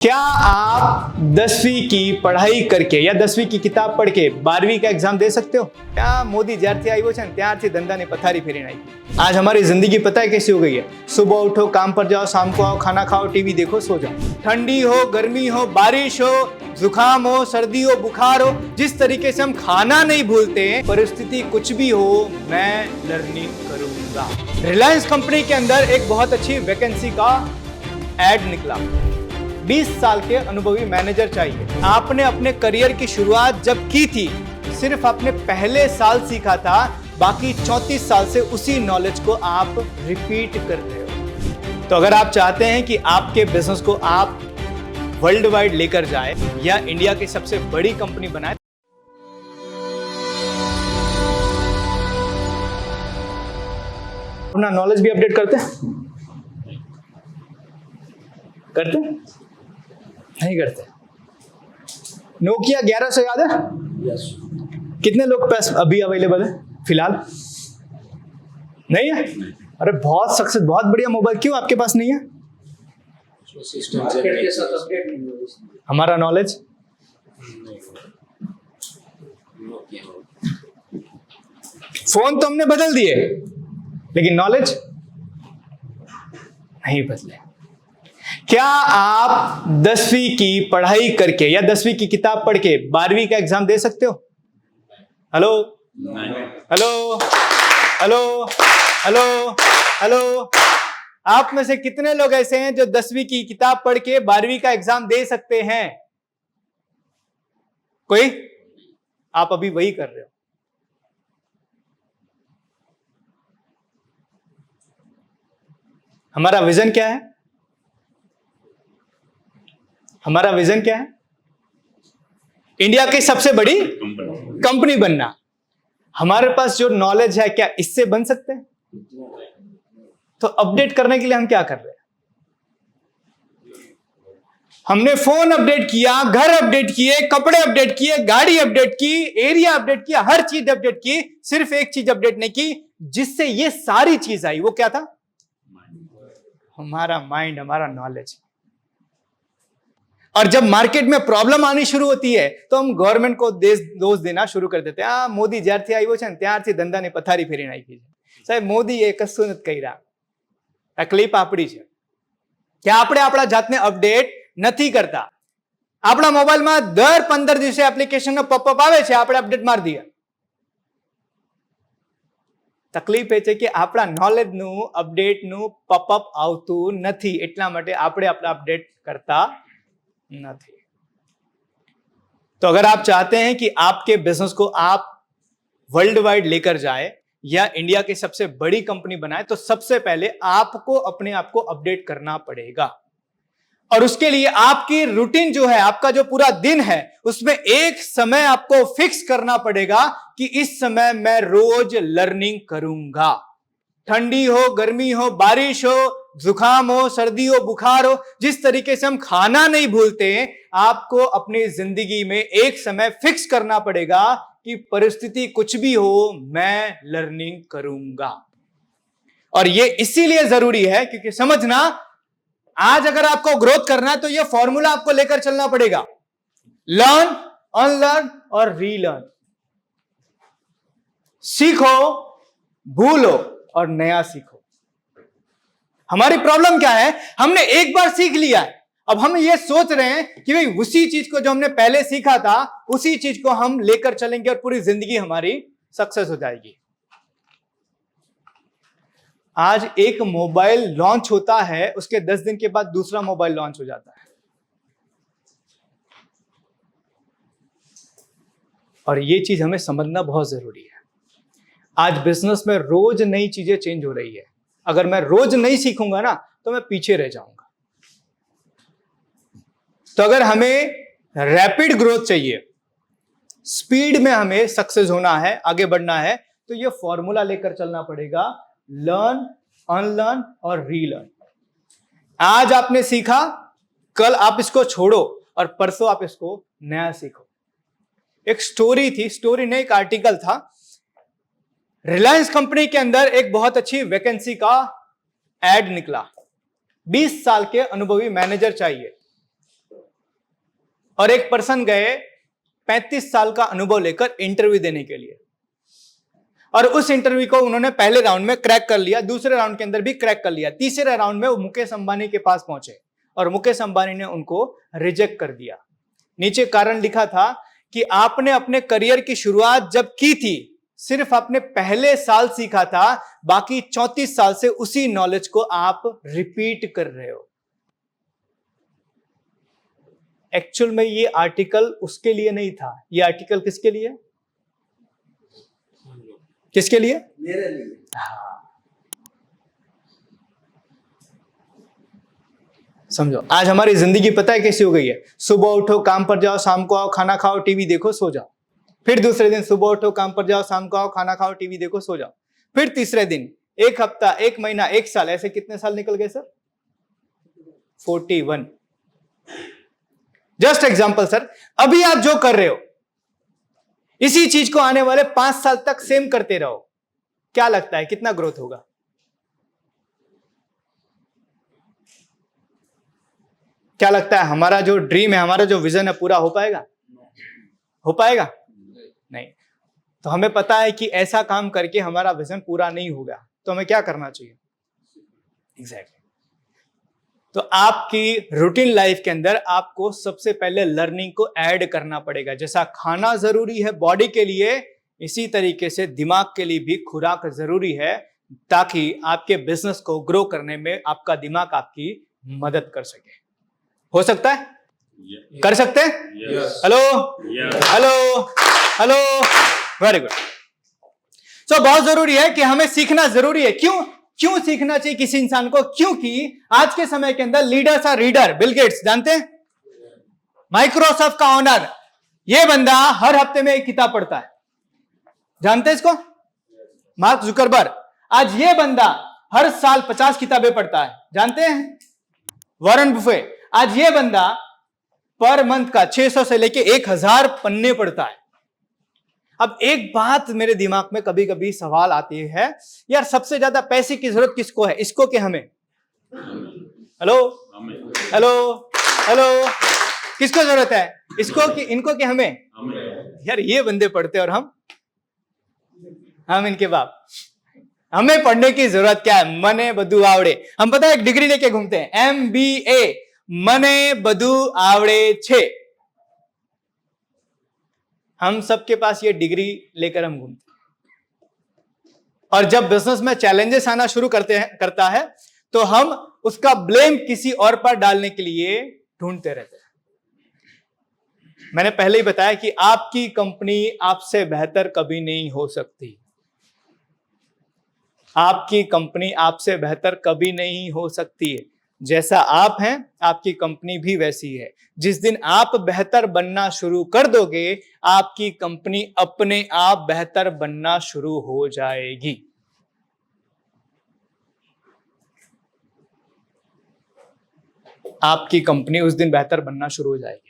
क्या आप 10वीं की पढ़ाई करके या 10वीं की किताब पढ़ के 12वीं का एग्जाम दे सकते हो? क्या मोदी જ્યારથી આવ્યો છે ને ત્યારથી ધંધાની પથારી ફેરી નાખી। आज हमारी जिंदगी पता है कैसी हो गई है? सुबह उठो, काम पर जाओ, शाम को आओ, खाना खाओ, टीवी देखो, सो जाओ। ठंडी हो, गर्मी हो, बारिश हो, जुकाम हो, सर्दी हो, बुखार हो, जिस तरीके से हम खाना नहीं भूलते, परिस्थिति कुछ भी हो, मैं लर्निंग करूंगा। रिलायंस कंपनी के अंदर एक बहुत अच्छी वैकेंसी का एड निकला। 20 साल के अनुभवी मैनेजर चाहिए। आपने अपने करियर की शुरुआत जब की थी, सिर्फ आपने पहले साल सीखा था, बाकी 34 साल से उसी नॉलेज को आप रिपीट कर रहे हो। तो अगर आप चाहते हैं कि आपके बिजनेस को आप वर्ल्ड वाइड लेकर जाए या इंडिया की सबसे बड़ी कंपनी बनाए, अपना नॉलेज भी अपडेट करते नहीं करते। नोकिया 1100 याद है? यस। कितने लोग पास अभी अवेलेबल है फिलहाल? नहीं है? अरे बहुत सक्सेस, बहुत बढ़िया मोबाइल, क्यों आपके पास नहीं है? मार्केट के साथ अपडेट नहीं हुआ। हमारा नॉलेज फोन तो हमने बदल दिए, लेकिन नॉलेज नहीं बदले। क्या आप 10वीं की पढ़ाई करके या 10वीं की किताब पढ़ के 12वीं का एग्जाम दे सकते हो? Hello hello hello hello hello, आप में से कितने लोग ऐसे हैं जो 10वीं की किताब पढ़ के 12वीं का एग्जाम दे सकते हैं? कोई? आप अभी वही कर रहे हो। हमारा विजन क्या है? हमारा विजन क्या है? इंडिया की सबसे बड़ी कंपनी बनना। हमारे पास जो नॉलेज है, क्या इससे बन सकते हैं? तो अपडेट करने के लिए हम क्या कर रहे हैं? हमने फोन अपडेट किया, घर अपडेट किए, कपड़े अपडेट किए, गाड़ी अपडेट की, एरिया अपडेट किया, हर चीज अपडेट की, सिर्फ एक चीज अपडेट नहीं की, जिससे ये सारी चीज आई। वो क्या था? हमारा माइंड, हमारा नॉलेज। और जब मार्केट में प्रॉब्लम आनी शुरू होती है तो हम गवर्नमेंट को दोष देना शुरू कर देते हैं। मोदी જ્યારથી આવ્યો છે ને ત્યારથી ધંધાની પથારી ફેરી નાખી છે। સાહેબ, મોદીએ કશું નથી કર્યા। તકલીફ આપણી છે કે આપણે આપણા જાતને અપડેટ નથી કરતા। આપણા મોબાઈલમાં દર 15 દિવસે એપ્લિકેશનનો પॉपअप આવે છે, આપણે અપડેટ મારી દઈએ। તકલીફ એ છે કે આપણા નોલેજનું અપડેટનું પॉपअप આવતું નથી, એટલા માટે આપણે આપણા અપડેટ કરતા नहीं। तो अगर आप चाहते हैं कि आपके बिजनेस को आप वर्ल्ड वाइड लेकर जाए या इंडिया की सबसे बड़ी कंपनी बनाए, तो सबसे पहले आपको अपने आप को अपडेट करना पड़ेगा। और उसके लिए आपकी रूटीन जो है, आपका जो पूरा दिन है, उसमें एक समय आपको फिक्स करना पड़ेगा कि इस समय मैं रोज लर्निंग करूंगा। ठंडी हो, गर्मी हो, बारिश हो, जुकाम हो, सर्दी हो, बुखार हो, जिस तरीके से हम खाना नहीं भूलते, आपको अपनी जिंदगी में एक समय फिक्स करना पड़ेगा कि परिस्थिति कुछ भी हो, मैं लर्निंग करूंगा। और ये इसीलिए जरूरी है क्योंकि समझना, आज अगर आपको ग्रोथ करना है तो ये फॉर्मूला आपको लेकर चलना पड़ेगा। लर्न, अनलर्न और रीलर्न। सीखो, भूलो और नया सीखो। हमारी प्रॉब्लम क्या है? हमने एक बार सीख लिया है, अब हम ये सोच रहे हैं कि भाई उसी चीज को जो हमने पहले सीखा था, उसी चीज को हम लेकर चलेंगे और पूरी जिंदगी हमारी सक्सेस हो जाएगी। आज एक मोबाइल लॉन्च होता है, उसके 10 दिन के बाद दूसरा मोबाइल लॉन्च हो जाता है। और ये चीज हमें समझना बहुत जरूरी है। आज बिजनेस में रोज नई चीजें चेंज हो रही है। अगर मैं रोज नहीं सीखूंगा ना, तो मैं पीछे रह जाऊंगा। तो अगर हमें रैपिड ग्रोथ चाहिए, स्पीड में हमें सक्सेस होना है, आगे बढ़ना है, तो ये फॉर्मूला लेकर चलना पड़ेगा। लर्न, अनलर्न और रीलर्न। आज आपने सीखा, कल आप इसको छोड़ो और परसों आप इसको नया सीखो। एक स्टोरी थी, स्टोरी नहीं, एक आर्टिकल था। रिलायंस कंपनी के अंदर एक बहुत अच्छी वैकेंसी का एड निकला। 20 साल के अनुभवी मैनेजर चाहिए। और एक पर्सन गए 35 साल का अनुभव लेकर इंटरव्यू देने के लिए, और उस इंटरव्यू को उन्होंने पहले राउंड में क्रैक कर लिया, दूसरे राउंड के अंदर भी क्रैक कर लिया, तीसरे राउंड में वो मुकेश अंबानी के पास पहुंचे और मुकेश अंबानी ने उनको रिजेक्ट कर दिया। नीचे कारण लिखा था कि आपने अपने करियर की शुरुआत जब की थी सिर्फ आपने पहले साल सीखा था, बाकी 34 साल से उसी नॉलेज को आप रिपीट कर रहे हो। एक्चुअल में ये आर्टिकल उसके लिए नहीं था, ये आर्टिकल किसके लिए, किसके लिए? मेरे लिए। हाँ, समझो आज हमारी जिंदगी पता है कैसी हो गई है? सुबह उठो, काम पर जाओ, शाम को आओ, खाना खाओ, टीवी देखो, सो जाओ। फिर दूसरे दिन सुबह उठो, काम पर जाओ, शाम को आओ, खाना खाओ, टीवी देखो, सो जाओ। फिर तीसरे दिन, एक हफ्ता, एक महीना, एक साल, ऐसे कितने साल निकल गए सर? 41। जस्ट एग्जांपल सर, अभी आप जो कर रहे हो इसी चीज को आने वाले 5 साल तक सेम करते रहो, क्या लगता है कितना ग्रोथ होगा? क्या लगता है हमारा जो ड्रीम है, हमारा जो विजन है, पूरा हो पाएगा? हो पाएगा? नहीं। तो हमें पता है कि ऐसा काम करके हमारा विजन पूरा नहीं होगा, तो हमें क्या करना चाहिए? एग्जैक्टली। तो आपकी रूटीन लाइफ के अंदर आपको सबसे पहले लर्निंग को ऐड करना पड़ेगा। जैसा खाना जरूरी है बॉडी के लिए, इसी तरीके से दिमाग के लिए भी खुराक जरूरी है, ताकि आपके बिजनेस को ग्रो करने में आपका दिमाग आपकी मदद कर सके। हो सकता है? कर सकते हैं? Hello hello hello, very good. So बहुत जरूरी है कि हमें सीखना जरूरी है। क्यों सीखना चाहिए किसी इंसान को? क्योंकि आज के समय के अंदर leaders are reader. Bill Gates जानते हैं, माइक्रोसॉफ्ट का ओनर, ये बंदा हर हफ्ते में एक किताब पढ़ता है, जानते हैं इसको? मार्क जुकरबर्ग, आज ये बंदा हर साल 50 किताबें पढ़ता है, जानते हैं? वॉरेन बुफे, आज ये बंदा पर मंथ का 600 से लेके 1000 पन्ने पढ़ता है। अब एक बात मेरे दिमाग में कभी कभी सवाल आती है, यार सबसे ज्यादा पैसे की जरूरत किसको है, इसको कि हमें? हेलो हेलो हेलो, किसको जरूरत है? इसको कि इनको कि हमें? यार ये बंदे पढ़ते और हम इनके बाप। हमें पढ़ने की जरूरत क्या है? मने बधु आवड़े। हम पता है एक डिग्री लेके घूमते हैं, MBA, मने बधु आवड़े छे। हम सबके पास ये डिग्री लेकर हम घूमते हैं, और जब बिजनेस में चैलेंजेस आना शुरू करता है तो हम उसका ब्लेम किसी और पर डालने के लिए ढूंढते रहते हैं। मैंने पहले ही बताया कि आपकी कंपनी आपसे बेहतर कभी नहीं हो सकती। आपकी कंपनी आपसे बेहतर कभी नहीं हो सकती है। जैसा आप हैं, आपकी कंपनी भी वैसी है। जिस दिन आप बेहतर बनना शुरू कर दोगे, आपकी कंपनी अपने आप बेहतर बनना शुरू हो जाएगी। आपकी कंपनी उस दिन बेहतर बनना शुरू हो जाएगी।